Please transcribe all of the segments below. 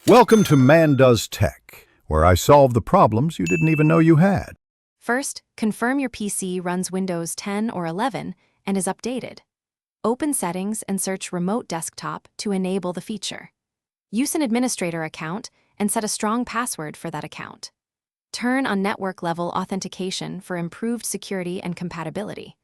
Welcome to Man Does Tech, where I solve the problems you didn't even know you had. First, confirm your PC runs Windows 10 or 11 and is updated. Open Settings and search Remote Desktop to enable the feature. Use an administrator account and set a strong password for that account. Turn on network-level authentication for improved security and compatibility.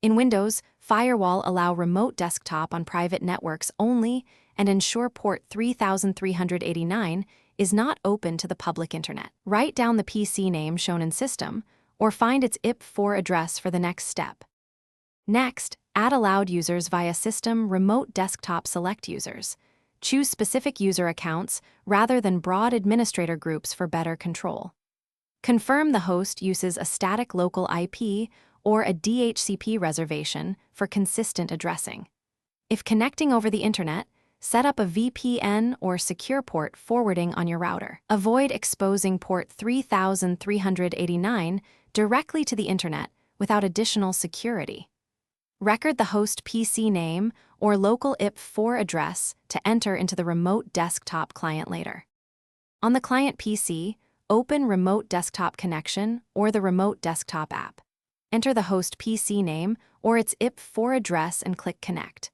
In Windows, Firewall allow remote desktop on private networks only and ensure port 3389 is not open to the public internet. Write down the PC name shown in System or find its IP4 address for the next step. Next, add allowed users via System Remote Desktop Select Users. Choose specific user accounts rather than broad administrator groups for better control. Confirm the host uses a static local IP or a DHCP reservation for consistent addressing. If connecting over the internet, set up a VPN or secure port forwarding on your router. Avoid exposing port 3389 directly to the internet without additional security. Record the host PC name or local IP4 address to enter into the remote desktop client later. On the client PC, open Remote Desktop Connection or the Remote Desktop app. Enter the host PC name or its IP4 address and click Connect.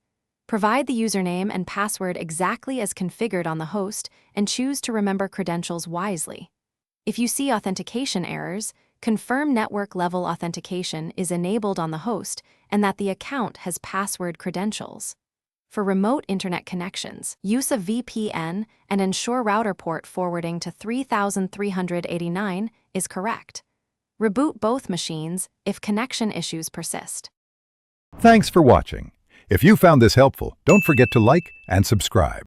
Provide the username and password exactly as configured on the host and choose to remember credentials wisely. If you see authentication errors, confirm network-level authentication is enabled on the host and that the account has password credentials. For remote internet connections, use a VPN and ensure router port forwarding to 3389 is correct. Reboot both machines if connection issues persist. Thanks for watching. If you found this helpful, don't forget to like and subscribe.